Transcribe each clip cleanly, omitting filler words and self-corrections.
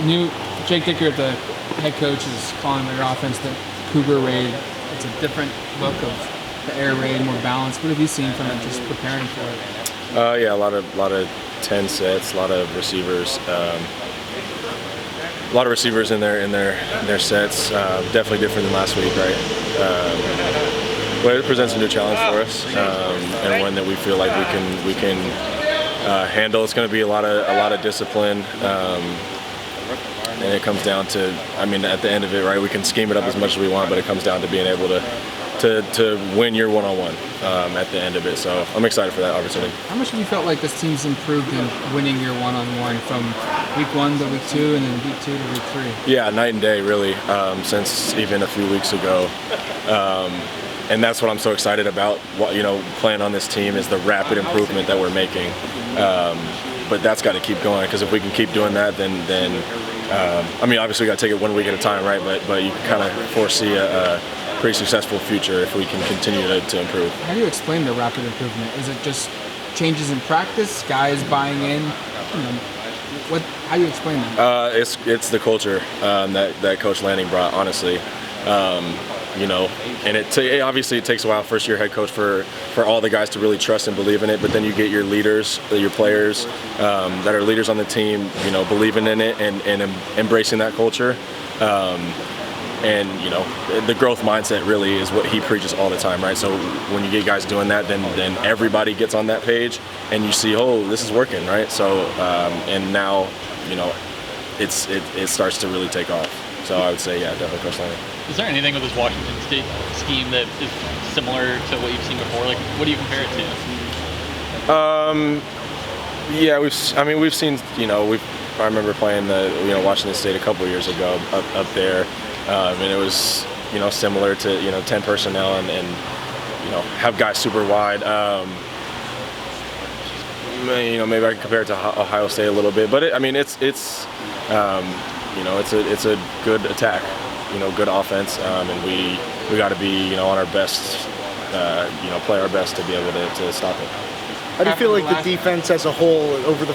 New Jake Dicker, the head coach, is calling your offense the Cougar Raid. It's a different look of the air raid, more balanced. What have you seen from it, just preparing for it? Yeah, a lot of 10 sets, a lot of receivers. A lot of receivers in their sets. Definitely different than last week, right? But it presents a new challenge for us, and one that we feel like we can handle. It's going to be a lot of discipline, and it comes down to, I mean, at the end of it, right? We can scheme it up as much as we want, but it comes down to being able to win your one-on-one at the end of it. So I'm excited for that opportunity. How much have you felt like this team's improved in winning your one-on-one from week 1 to week 2 and then week 2 to week 3? Yeah, night and day, really, since even a few weeks ago. And that's what I'm so excited about, playing on this team, is the rapid improvement that we're making. But that's got to keep going, because if we can keep doing that, then I mean, obviously we got to take it 1 week at a time, right? But you can kind of foresee a pretty successful future if we can continue to improve. How do you explain the rapid improvement? Is it just changes in practice, guys buying in? How do you explain that? It's the culture that Coach Lanning brought, honestly. And obviously it takes a while, first year head coach, for all the guys to really trust and believe in it, but then you get your leaders, your players that are leaders on the team, believing in it and embracing that culture. And the growth mindset really is what he preaches all the time, right? So when you get guys doing that, then everybody gets on that page, and you see, oh, this is working, right? So and now it starts to really take off. So I would say, yeah, definitely Coach Lanning. Is there anything with this Washington State scheme that is similar to what you've seen before? Like, what do you compare it to? Yeah, we've seen, I remember playing Washington State a couple years ago up there, and it was, similar to, 10 personnel and have guys super wide. Maybe I can compare it to Ohio State a little bit, but it's a good attack, good offense, and we got to be, on our best, play our best to be able to stop it. How do you feel like the defense as a whole over the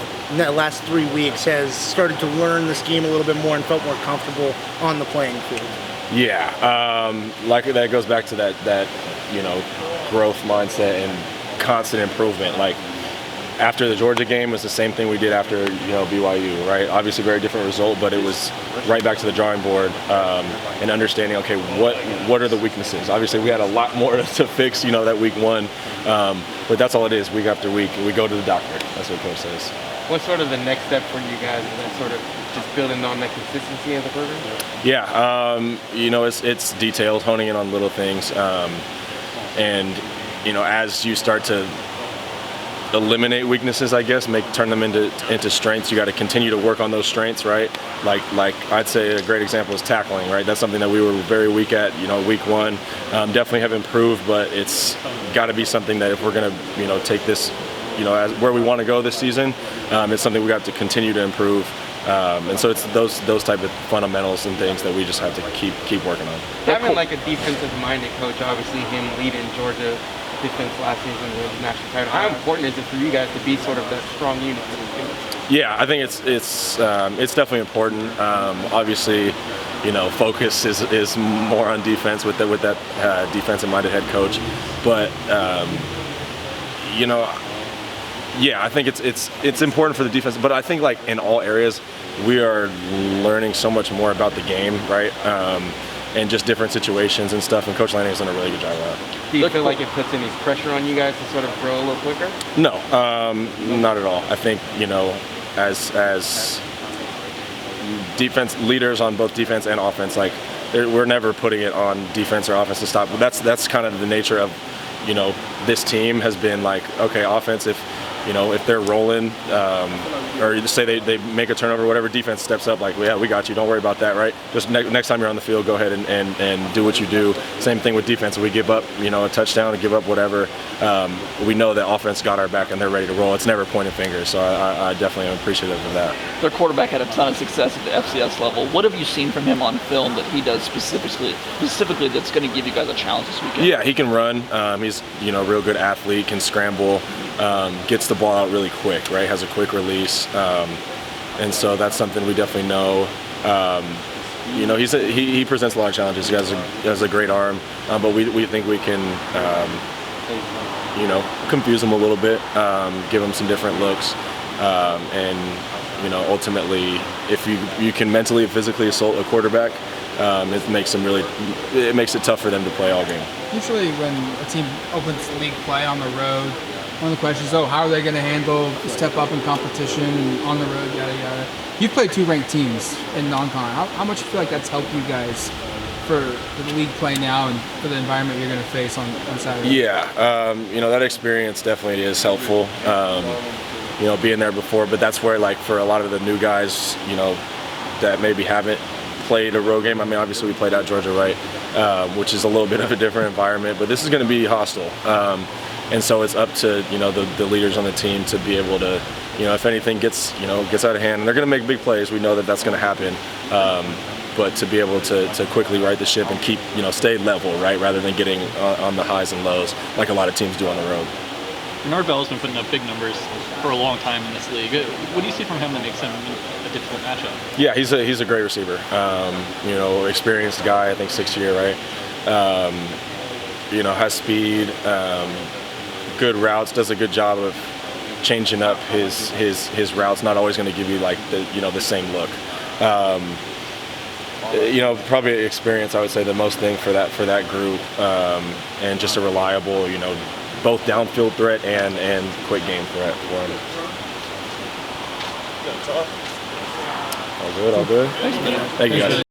last 3 weeks has started to learn this game a little bit more and felt more comfortable on the playing field? Yeah, like that goes back to that growth mindset and constant improvement. Like, after the Georgia game was the same thing we did after BYU, right? Obviously very different result, but it was right back to the drawing board, and understanding, okay, what are the weaknesses? Obviously we had a lot more to fix, that week 1, but that's all it is, week after week. We go to the doctor. That's what Coach says. What's sort of the next step for you guys? Is that sort of just building on that consistency of the program? Yeah, it's detailed, honing in on little things, and as you start to eliminate weaknesses, I guess, turn them into strengths. You got to continue to work on those strengths, right? Like I'd say a great example is tackling, right? That's something that we were very weak at, week 1. Definitely have improved, but it's got to be something that if we're going to, take this, as where we want to go this season, it's something we got to continue to improve. And so it's those type of fundamentals and things that we just have to keep working on. Having like a defensive-minded coach, obviously him leading Georgia defense last season with the national title. How important is it for you guys to be sort of that strong unit for this team? Yeah, I think it's definitely important. Obviously, focus is more on defense with that defensive-minded head coach, but yeah, I think it's important for the defense. But I think like in all areas, we are learning so much more about the game, right? And just different situations and stuff, and Coach Lanning has done a really good job of that. Do you feel like it puts any pressure on you guys to sort of grow a little quicker? No, not at all. I think, as defense leaders on both defense and offense, like we're never putting it on defense or offense to stop. But that's kind of the nature of, this team has been like, okay, offense, if they're rolling, or say they make a turnover, whatever, defense steps up, like, yeah, we got you, don't worry about that, right? Just next time you're on the field, go ahead and do what you do. Same thing with defense. If we give up, a touchdown, or give up whatever, we know that offense got our back and they're ready to roll. It's never pointing fingers, so I definitely am appreciative of that. Their quarterback had a ton of success at the FCS level. What have you seen from him on film that he does specifically that's going to give you guys a challenge this weekend? Yeah, he can run. He's a real good athlete, can scramble, gets the ball out really quick, right? Has a quick release. and so that's something we definitely know. You know, he presents a lot of challenges. He has a great arm, but we think we can, you know, confuse him a little bit, give him some different looks, and you know, ultimately, if you can mentally and physically assault a quarterback, it makes it tough for them to play all game. Usually when a team opens league play on the road, one of the questions is, how are they going to handle step up in competition and on the road, yada, yada. You've played 2 ranked teams in non-con. How much do you feel like that's helped you guys for the league play now and for the environment you're going to face on Saturday? Yeah, you know, that experience definitely is helpful. You know, being there before, but that's where, like, for a lot of the new guys, you know, that maybe haven't played a road game. I mean, obviously we played at Georgia Right, which is a little bit of a different environment, but this is going to be hostile. And so it's up to, you know, the leaders on the team to be able to, you know, if anything gets out of hand, and they're going to make big plays, we know that that's going to happen. But to be able to quickly right the ship and keep, you know, stay level, right, rather than getting on the highs and lows like a lot of teams do on the road. Bernard Bell's been putting up big numbers for a long time in this league. What do you see from him that makes him a difficult matchup? Yeah, he's a great receiver. You know, experienced guy, I think 6th year, right? You know, has speed, good routes, does a good job of changing up his routes. Not always going to give you like the same look. You know, probably experience, I would say, the most thing for that group, and just a reliable, you know, both downfield threat and quick game threat for him. All good. Thank you guys.